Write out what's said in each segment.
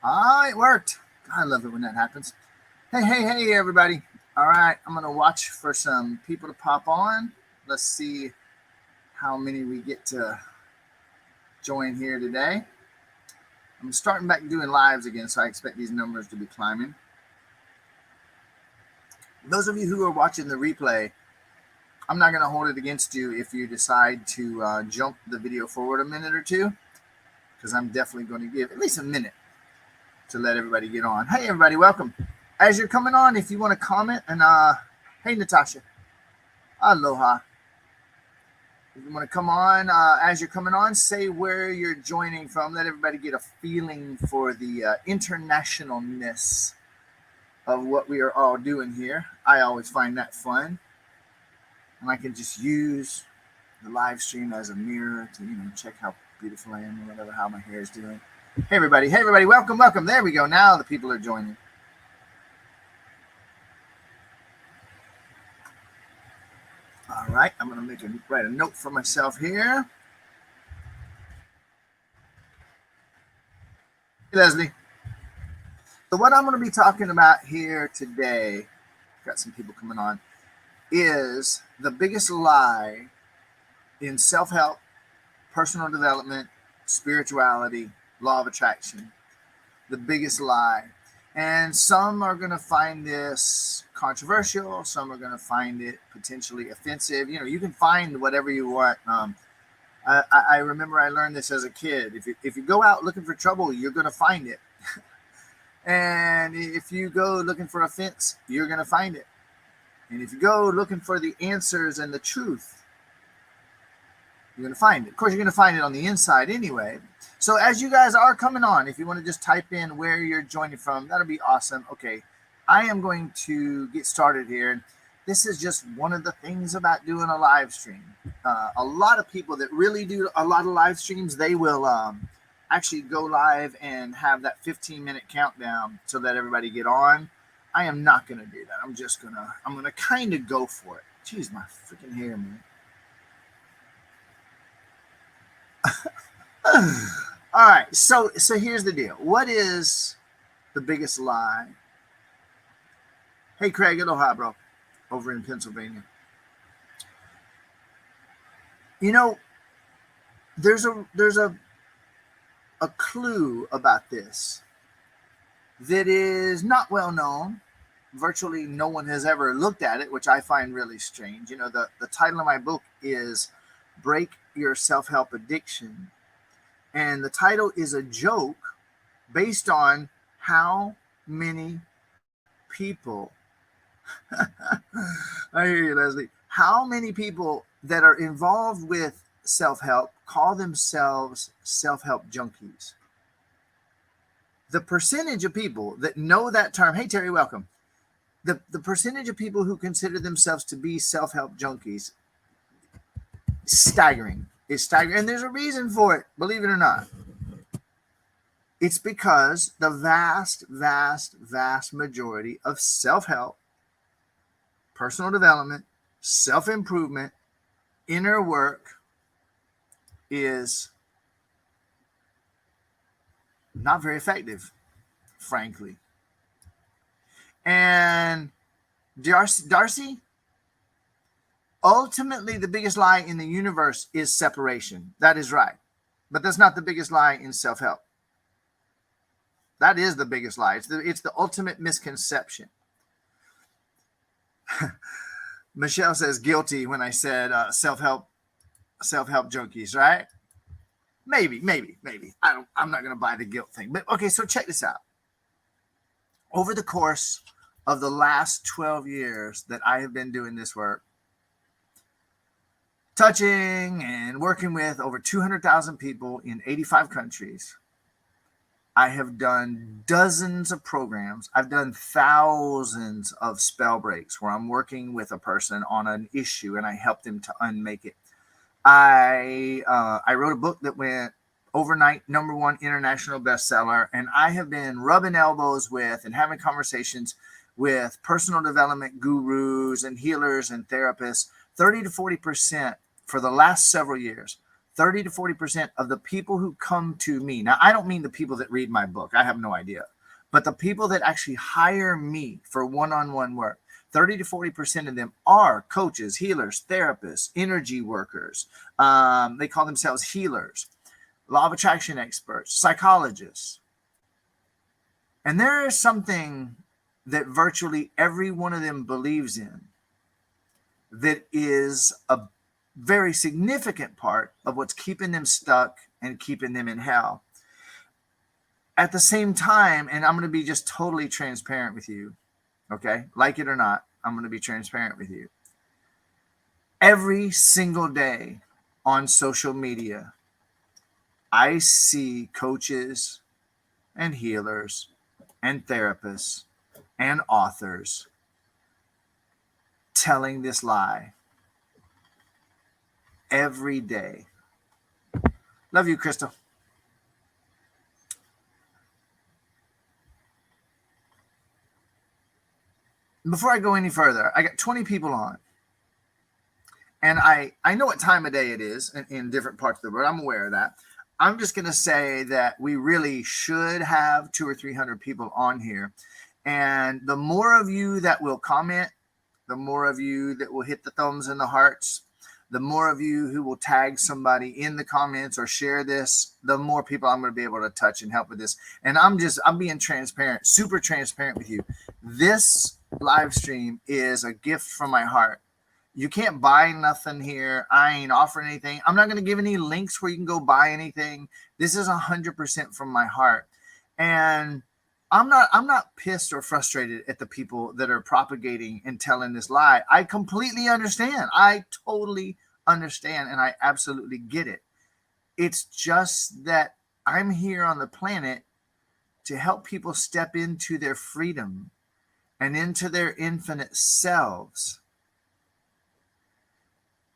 Ah, it worked. I love it when that happens. Hey, everybody. All right, I'm going to watch for some people to pop on. Let's see how many we get to join here today. I'm starting back doing lives again, so I expect these numbers to be climbing. Those of you who are watching the replay, I'm not going to hold it against you if you decide to jump the video forward a minute or two, because I'm definitely going to give at least a minute to let everybody get on. Hey, everybody, welcome. As you're coming on, if you want to comment, and hey, Natasha, aloha. If you want to come on, as you're coming on, say where you're joining from. Let everybody get a feeling for the internationalness of what we are all doing here. I always find that fun, and I can just use the live stream as a mirror to check how beautiful I am or whatever, how my hair is doing. Hey, everybody, welcome. There we go. Now the people are joining. All right, I'm going to write a note for myself here. Hey, Leslie. So what I'm going to be talking about here today, got some people coming on, is the biggest lie in self-help, personal development, spirituality, law of attraction. The biggest lie. And some are going to find this controversial. Some are going to find it potentially offensive. You can find whatever you want. I remember I learned this as a kid. If you go out looking for trouble, you're going to find it. And if you go looking for offense, you're going to find it. And if you go looking for the answers and the truth, you're going to find it. Of course, you're going to find it on the inside anyway. So as you guys are coming on, if you want to just type in where you're joining from, that'll be awesome. Okay, I am going to get started here. This is just one of the things about doing a live stream. A lot of people that really do a lot of live streams, they will actually go live and have that 15-minute countdown so that everybody get on. I am not going to do that. I'm going to kind of go for it. Jeez, my freaking hair, man. All right, so here's the deal. What is the biggest lie? Hey, Craig, aloha, bro, over in Pennsylvania. There's a clue about this that is not well known. Virtually no one has ever looked at it, which I find really strange. The title of my book is Break Your Self-Help Addiction. And the title is a joke based on how many people, I hear you, Leslie, how many people that are involved with self-help call themselves self-help junkies. The percentage of people that know that term, hey, Terry, welcome. The percentage of people who consider themselves to be self-help junkies, staggering. It's staggering. And there's a reason for it, believe it or not. It's because the vast majority of self-help, personal development, self-improvement, inner work is not very effective, frankly. And Darcy, ultimately the biggest lie in the universe is separation. That is right. But that's not the biggest lie in self-help. That is the biggest lie. It's the ultimate misconception. Michelle says guilty when I said self-help junkies, right? Maybe. I'm not going to buy the guilt thing. But okay, so check this out. Over the course of the last 12 years that I have been doing this work, touching and working with over 200,000 people in 85 countries, I have done dozens of programs. I've done thousands of spell breaks where I'm working with a person on an issue and I help them to unmake it. I wrote a book that went overnight #1 international bestseller, and I have been rubbing elbows with and having conversations with personal development gurus and healers and therapists 30 to 40% for the last several years. 30 to 40% of the people who come to me, now I don't mean the people that read my book, I have no idea, but the people that actually hire me for one-on-one work, 30 to 40% of them are coaches, healers, therapists, energy workers. They call themselves healers, law of attraction experts, psychologists. And there is something that virtually every one of them believes in that is a very significant part of what's keeping them stuck and keeping them in hell. At the same time, and I'm going to be just totally transparent with you, okay? Like it or not, I'm going to be transparent with you. Every single day on social media, I see coaches and healers and therapists and authors telling this lie every day. Love you, Crystal. Before I go any further, I got 20 people on. And I know what time of day it is in different parts of the world. I'm aware of that. I'm just going to say that we really should have 200 or 300 people on here. And the more of you that will comment, the more of you that will hit the thumbs and the hearts, the more of you who will tag somebody in the comments or share this, the more people I'm going to be able to touch and help with this. And I'm being transparent, super transparent with you. This live stream is a gift from my heart. You can't buy nothing here. I ain't offering anything. I'm not going to give any links where you can go buy anything. This is 100% from my heart. And I'm not pissed or frustrated at the people that are propagating and telling this lie. I completely understand. I totally understand, and I absolutely get it. It's just that I'm here on the planet to help people step into their freedom and into their infinite selves.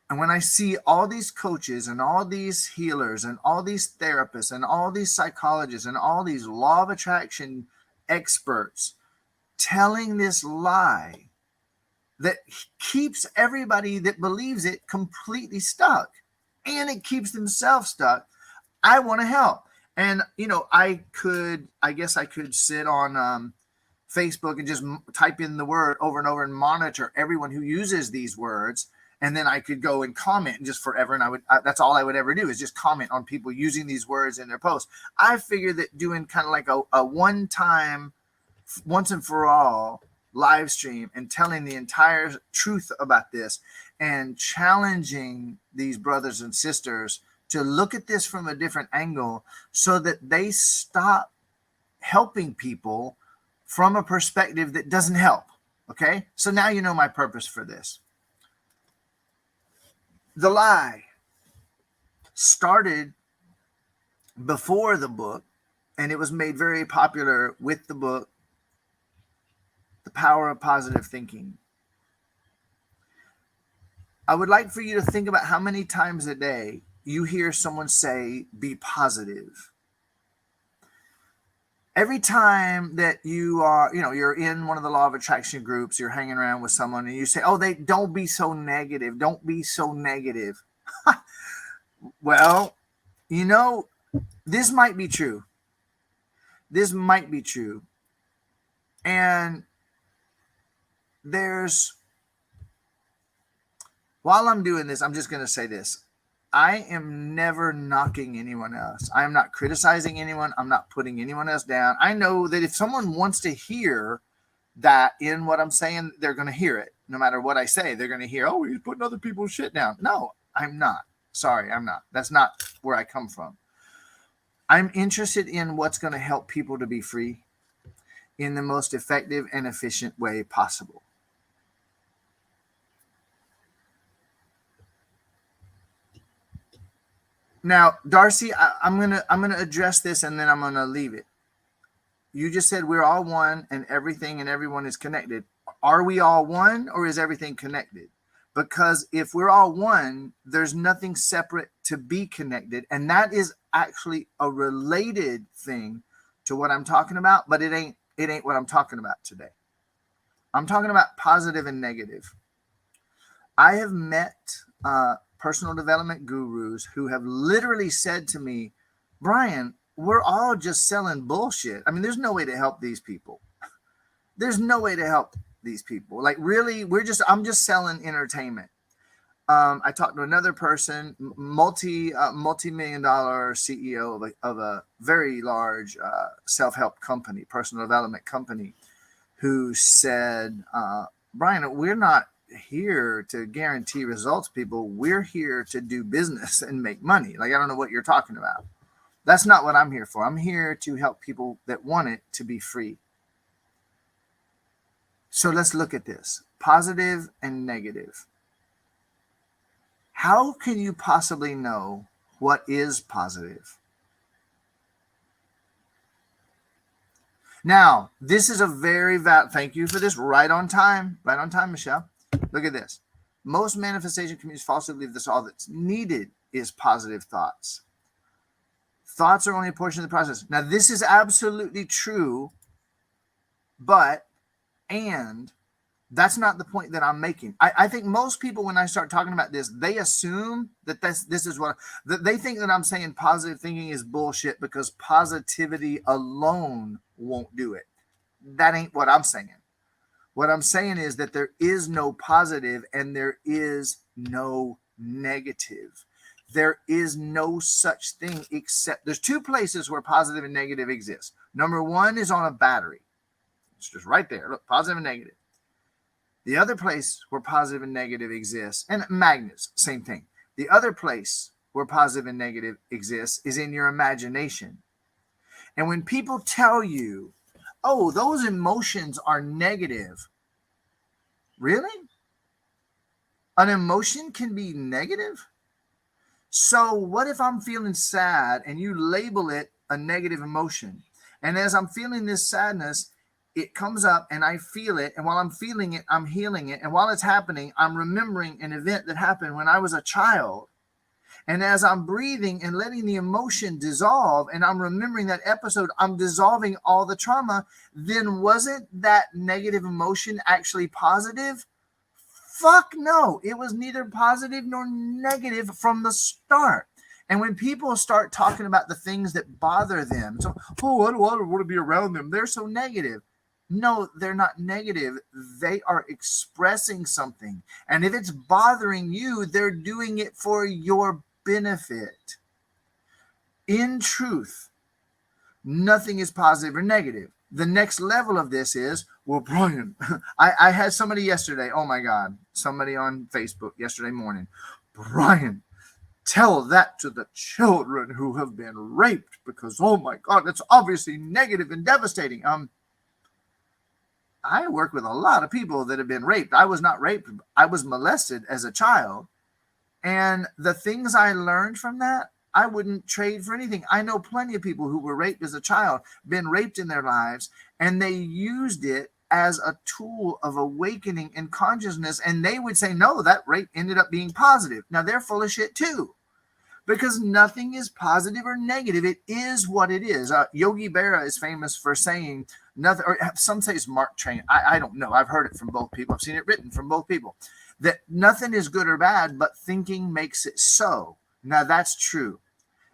And when I see all these coaches and all these healers and all these therapists and all these psychologists and all these law of attraction experts telling this lie that keeps everybody that believes it completely stuck, and it keeps themselves stuck, I want to help. And, I guess I could sit on Facebook and just type in the word over and over and monitor everyone who uses these words. And then I could go and comment just forever. And that's all I would ever do is just comment on people using these words in their posts. I figured that doing kind of like a one-time, once and for all live stream and telling the entire truth about this and challenging these brothers and sisters to look at this from a different angle so that they stop helping people from a perspective that doesn't help. Okay? So now you know my purpose for this. The lie started before the book, and it was made very popular with the book, The Power of Positive Thinking. I would like for you to think about how many times a day you hear someone say, be positive. Every time that you are, you're in one of the law of attraction groups, you're hanging around with someone and you say, don't be so negative. Don't be so negative. Well, this might be true. This might be true. And while I'm doing this, I'm just going to say this. I am never knocking anyone else. I am not criticizing anyone. I'm not putting anyone else down. I know that if someone wants to hear that in what I'm saying, they're going to hear it. No matter what I say, they're going to hear, oh, he's putting other people's shit down. No, I'm not. Sorry, I'm not. That's not where I come from. I'm interested in what's going to help people to be free in the most effective and efficient way possible. Now, Darcy, I'm gonna address this and then I'm gonna leave it. You just said we're all one and everything and everyone is connected. Are we all one, or is everything connected? Because if we're all one, there's nothing separate to be connected, and that is actually a related thing to what I'm talking about. But it ain't what I'm talking about today. I'm talking about positive and negative. I have met personal development gurus who have literally said to me, Brian, we're all just selling bullshit. I mean, there's no way to help these people. There's no way to help these people. Like, really, I'm just selling entertainment. I talked to another person, multi-million dollar CEO of a very large self-help company, personal development company, who said, Brian, we're not here to guarantee results, people. We're here to do business and make money. Like, I don't know what you're talking about. That's not what I'm here for. I'm here to help people that want it to be free. So let's look at this. Positive and negative. How can you possibly know what is positive? Now, this is a very valid, thank you for this, right on time, Michelle. Look at this. Most manifestation communities falsely believe that all that's needed is positive thoughts. Thoughts are only a portion of the process. Now, this is absolutely true, and that's not the point that I'm making. I think most people, when I start talking about this, they assume that this is what they think, that I'm saying positive thinking is bullshit because positivity alone won't do it. That ain't what I'm saying. What I'm saying is that there is no positive and there is no negative. There is no such thing except there's two places where positive and negative exist. Number one is on a battery. It's just right there. Look, positive and negative. The other place where positive and negative exists, and magnets, same thing. The other place where positive and negative exists is in your imagination. And when people tell you, oh, those emotions are negative, really? An emotion can be negative? So what if I'm feeling sad and you label it a negative emotion? And as I'm feeling this sadness, it comes up and I feel it. And while I'm feeling it, I'm healing it. And while it's happening, I'm remembering an event that happened when I was a child. And as I'm breathing and letting the emotion dissolve and I'm remembering that episode, I'm dissolving all the trauma. Then wasn't that negative emotion actually positive? Fuck no. It was neither positive nor negative from the start. And when people start talking about the things that bother them, so, oh, I don't want to be around them, they're so negative. No, they're not negative. They are expressing something. And if it's bothering you, they're doing it for your benefit. In truth, nothing is positive or negative. The next level of this is, well, Brian, I had somebody yesterday, oh my God, somebody on Facebook yesterday morning, Brian, tell that to the children who have been raped because, oh my God, that's obviously negative and devastating. I work with a lot of people that have been raped. I was not raped. I was molested as a child. And the things I learned from that, I wouldn't trade for anything. I know plenty of people who were raped as a child, been raped in their lives, and they used it as a tool of awakening and consciousness. And they would say, no, that rape ended up being positive. Now, they're full of shit too, because nothing is positive or negative. It is what it is. Yogi Berra is famous for saying nothing, or some say it's Mark Twain. I don't know. I've heard it from both people. I've seen it written from both people, that nothing is good or bad, but thinking makes it so. Now, that's true.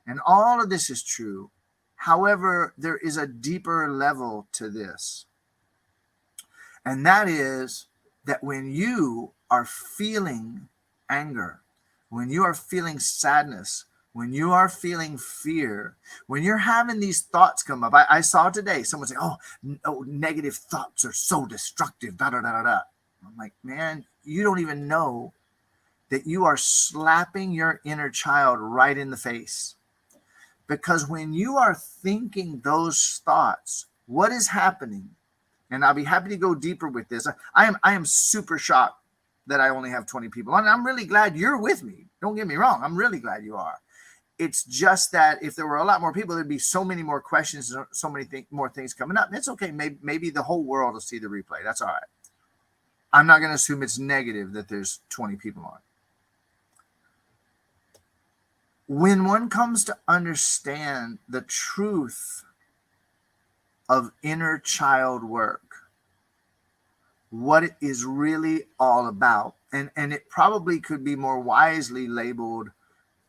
And all of this is true. However, there is a deeper level to this. And that is that when you are feeling anger, when you are feeling sadness, when you are feeling fear, when you're having these thoughts come up. I saw today someone say, oh, negative thoughts are so destructive, da, da, da, da, da. I'm like, man, you don't even know that you are slapping your inner child right in the face. Because when you are thinking those thoughts, what is happening? And I'll be happy to go deeper with this. I am super shocked that I only have 20 people. And I'm really glad you're with me. Don't get me wrong. I'm really glad you are. It's just that if there were a lot more people, there'd be so many more questions, so many more things coming up. It's okay. Maybe the whole world will see the replay. That's all right. I'm not going to assume it's negative that there's 20 people on. When one comes to understand the truth of inner child work, what it is really all about. and it probably could be more wisely labeled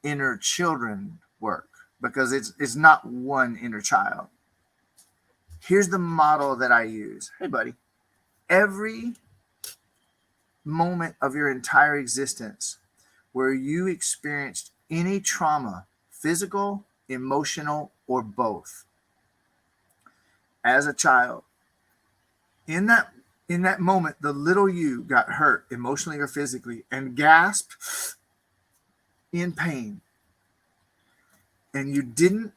inner children work, because it's not one inner child. Here's the model that I use. Hey, buddy. Every moment of your entire existence where you experienced any trauma, physical, emotional, or both, as a child, in that moment, the little you got hurt emotionally or physically and gasped in pain, and you didn't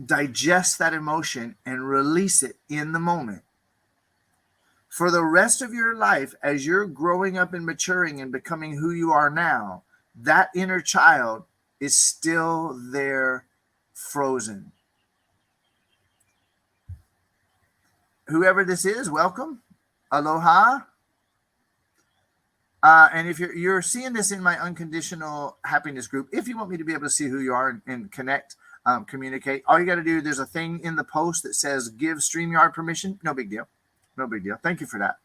digest that emotion and release it in the moment. For the rest of your life, as you're growing up and maturing and becoming who you are now, that inner child is still there, frozen. Whoever this is, welcome. Aloha. And if you're seeing this in my unconditional happiness group, if you want me to be able to see who you are and connect, communicate, all you got to do, there's a thing in the post that says give StreamYard permission. No big deal. No big deal. Thank you for that.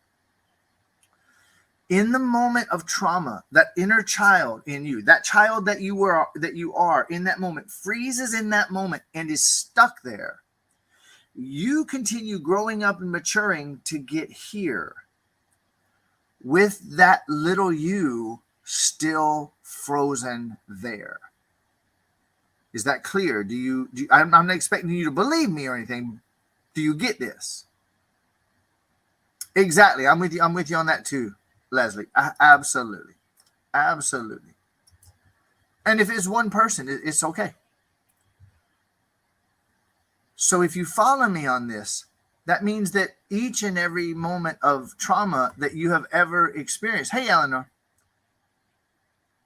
In the moment of trauma, that inner child in you, that child that you are in that moment, freezes in that moment and is stuck there. You continue growing up and maturing to get here with that little you still frozen there. Is that clear? I'm not expecting you to believe me or anything. Do you get this? Exactly. I'm with you on that too, Leslie. Absolutely. Absolutely. And if it's one person, it's okay. So if you follow me on this, that means that each and every moment of trauma that you have ever experienced, hey, Eleanor,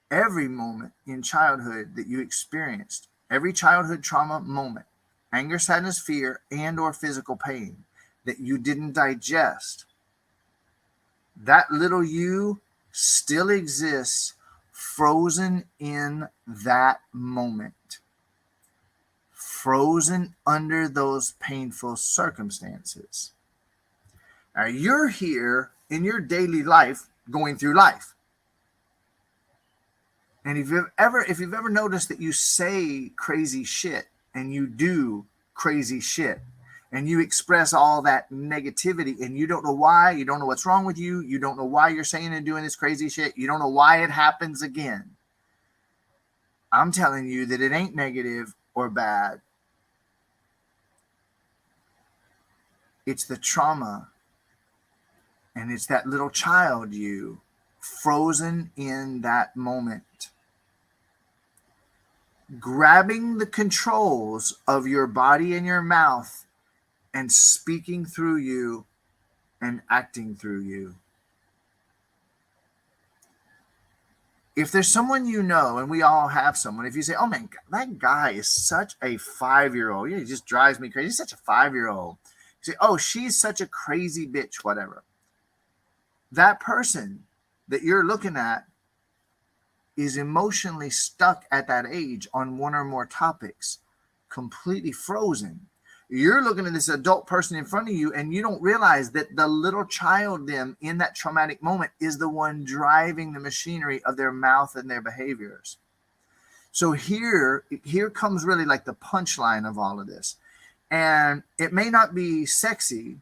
every moment in childhood that you experienced, every childhood trauma moment, anger, sadness, fear, and or physical pain that you didn't digest, that little you still exists, frozen in that moment, frozen under those painful circumstances. Now you're here in your daily life, going through life. And if you've ever noticed that you say crazy shit and you do crazy shit, and you express all that negativity and you don't know why, you don't know what's wrong with you, you don't know why you're saying and doing this crazy shit, you don't know why it happens again, I'm telling you that it ain't negative or bad. It's the trauma, and it's that little child you frozen in that moment, grabbing the controls of your body and your mouth and speaking through you and acting through you. If there's someone you know, and we all have someone, if you say, oh man, that guy is such a 5-year-old, he just drives me crazy, he's such a 5-year-old. You say, oh, she's such a crazy bitch, whatever. That person that you're looking at is emotionally stuck at that age on one or more topics, completely frozen. You're looking at this adult person in front of you, and you don't realize that the little child them in that traumatic moment is the one driving the machinery of their mouth and their behaviors. So here comes really like the punchline of all of this. And it may not be sexy.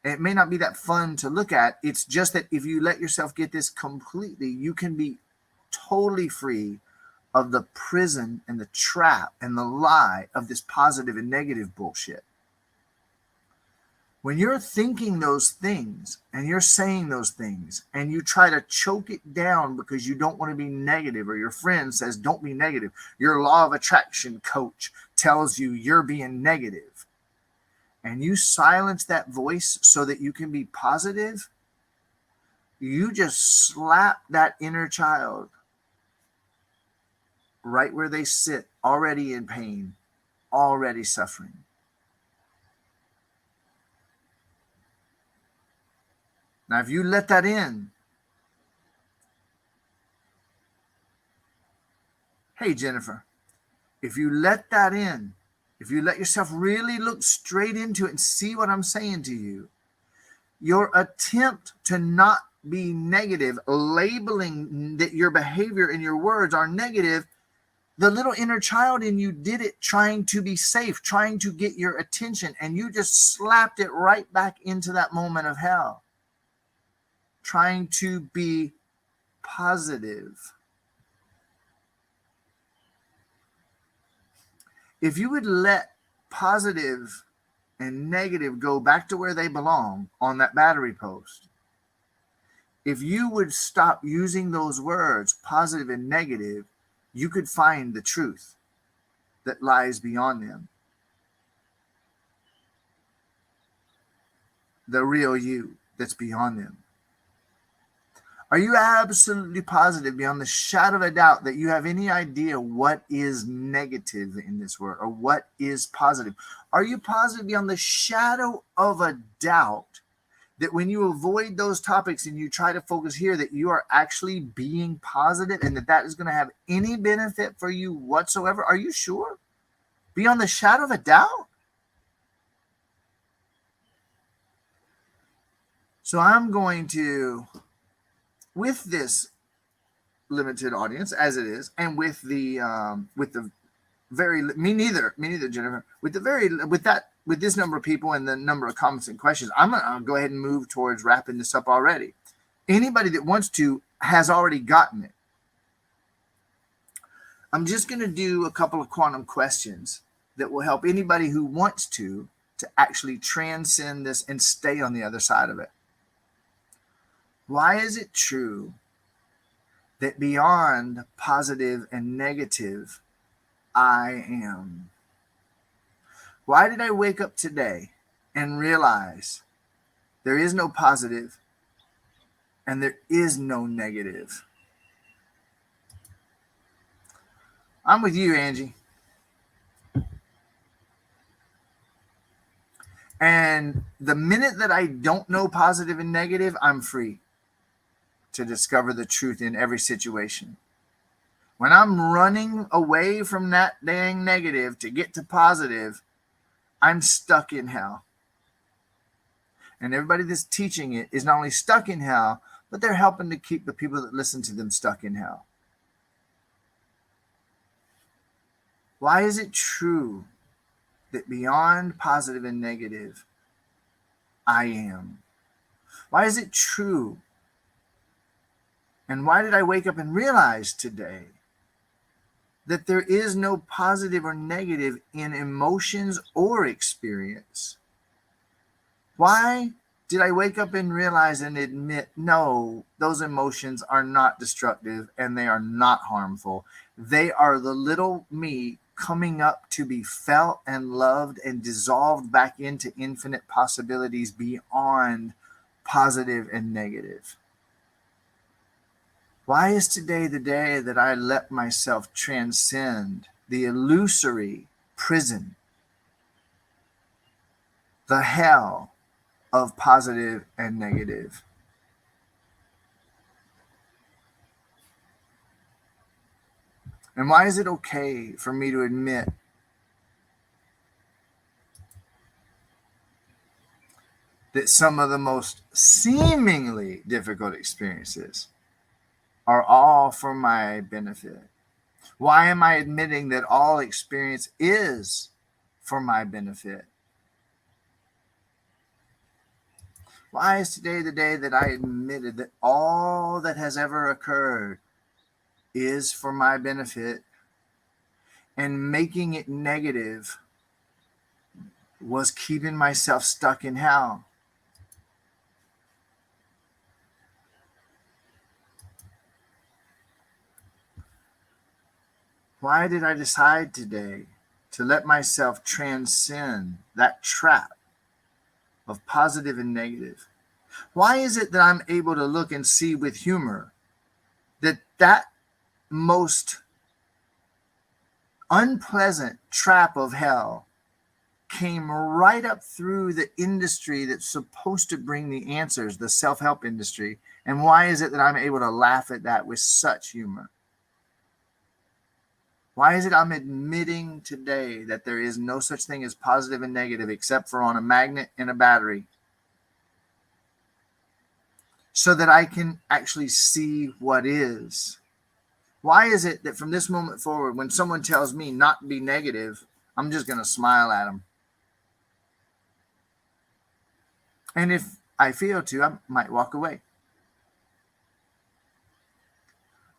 It may not be that fun to look at. It's just that if you let yourself get this completely, you can be totally free of the prison and the trap and the lie of this positive and negative bullshit. When you're thinking those things and you're saying those things and you try to choke it down because you don't want to be negative, or your friend says don't be negative, your law of attraction coach tells you you're being negative, and you silence that voice so that you can be positive, you just slap that inner child right where they sit, already in pain, already suffering. Now, if you let that in, hey, Jennifer, if you let that in, if you let yourself really look straight into it and see what I'm saying to you, your attempt to not be negative, labeling that your behavior and your words are negative, the little inner child in you did it trying to be safe, trying to get your attention, and you just slapped it right back into that moment of hell, trying to be positive. If you would let positive and negative go back to where they belong on that battery post, if you would stop using those words, positive and negative, you could find the truth that lies beyond them. The real you that's beyond them. Are you absolutely positive beyond the shadow of a doubt that you have any idea what is negative in this world or what is positive? Are you positive beyond the shadow of a doubt that when you avoid those topics and you try to focus here, that you are actually being positive and that is going to have any benefit for you whatsoever? Are you sure? Beyond the shadow of a doubt? So I'm going to, with this limited audience as it is, and with the very me neither Jennifer, with this number of people and the number of comments and questions, I'm gonna go ahead and move towards wrapping this up already. Anybody that wants to has already gotten it. I'm just going to do a couple of quantum questions that will help anybody who wants to actually transcend this and stay on the other side of it. Why is it true that beyond positive and negative, I am? Why did I wake up today and realize there is no positive and there is no negative? I'm with you, Angie. And the minute that I don't know positive and negative, I'm free to discover the truth in every situation. When I'm running away from that dang negative to get to positive, I'm stuck in hell. And everybody that's teaching it is not only stuck in hell, but they're helping to keep the people that listen to them stuck in hell. Why is it true that beyond positive and negative, I am? Why is it true? And why did I wake up and realize today that there is no positive or negative in emotions or experience? Why did I wake up and realize and admit, no, those emotions are not destructive and they are not harmful. They are the little me coming up to be felt and loved and dissolved back into infinite possibilities beyond positive and negative. Why is today the day that I let myself transcend the illusory prison, the hell of positive and negative? And why is it okay for me to admit that some of the most seemingly difficult experiences are all for my benefit? Why am I admitting that all experience is for my benefit? Why is today the day that I admitted that all that has ever occurred is for my benefit, and making it negative was keeping myself stuck in hell? Why did I decide today to let myself transcend that trap of positive and negative? Why is it that I'm able to look and see with humor that most unpleasant trap of hell came right up through the industry that's supposed to bring the answers, the self-help industry? And why is it that I'm able to laugh at that with such humor? Why is it I'm admitting today that there is no such thing as positive and negative except for on a magnet and a battery? so that I can actually see what is. Why is it that from this moment forward, when someone tells me not to be negative, I'm just going to smile at them? And if I feel to, I might walk away.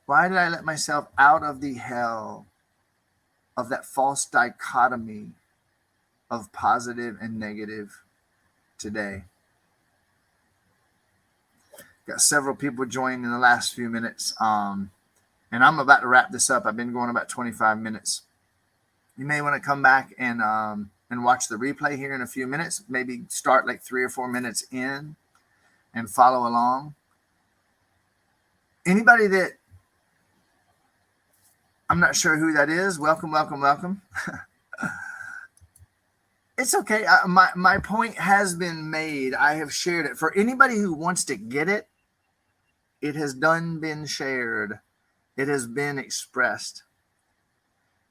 Why did I let myself out of the hell of that false dichotomy of positive and negative today? Got several people joining in the last few minutes. And I'm about to wrap this up. I've been going about 25 minutes. You may want to come back and watch the replay here in a few minutes. Maybe start like 3 or 4 minutes in and follow along. Anybody that I'm not sure who that is, welcome, welcome, welcome. It's okay. My point has been made. I have shared it. For anybody who wants to get it, it has been shared. It has been expressed.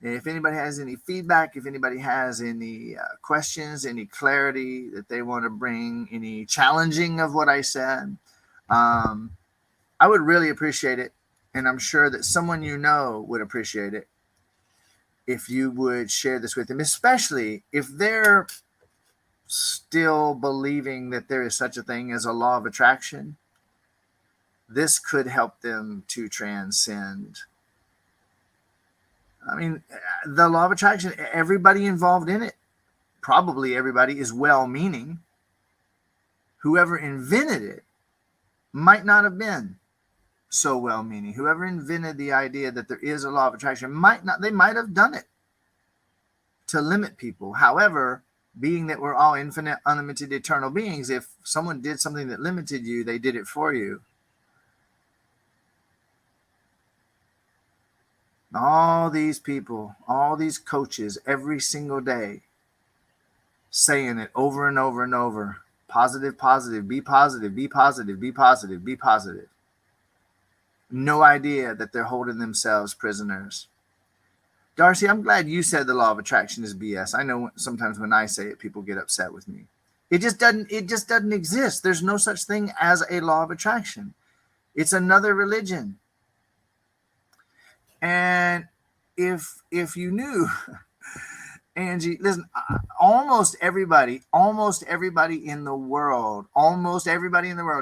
If anybody has any feedback, if anybody has any questions, any clarity that they want to bring, any challenging of what I said, I would really appreciate it. And I'm sure that someone you know would appreciate it if you would share this with them, especially if they're still believing that there is such a thing as a law of attraction. This could help them to transcend. I mean, the law of attraction, everybody involved in it, probably everybody, is well-meaning. Whoever invented it might not have been so well-meaning. Whoever invented the idea that there is a law of attraction they might have done it to limit people. However, being that we're all infinite, unlimited, eternal beings, if someone did something that limited you, they did it for you. All these people, all these coaches, every single day, saying it over and over and over. Positive, positive, be positive, be positive, be positive, be positive. No idea that they're holding themselves prisoners. Darcy, I'm glad you said the law of attraction is BS. I know sometimes when I say it, people get upset with me. It just doesn't exist. There's no such thing as a law of attraction. It's another religion. And if you knew, Angie, listen, almost everybody in the world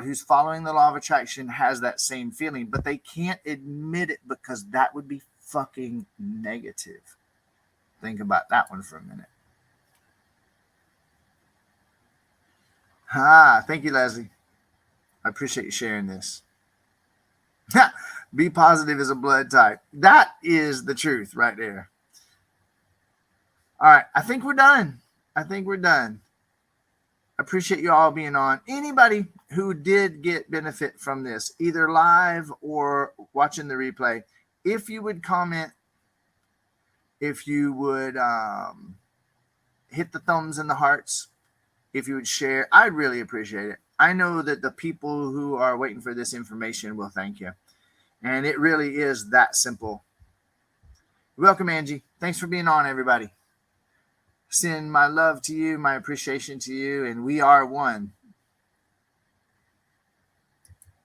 who's following the law of attraction has that same feeling, but they can't admit it because that would be fucking negative. Think about that one for a minute. Thank you, Leslie. I appreciate you sharing this. Be positive is a blood type. That is the truth right there. All right. I think we're done. I appreciate you all being on. Anybody who did get benefit from this, either live or watching the replay, if you would comment, if you would hit the thumbs and the hearts, if you would share, I'd really appreciate it. I know that the people who are waiting for this information will thank you. And it really is that simple. Welcome, Angie. Thanks for being on, everybody. Send my love to you, my appreciation to you, and we are one.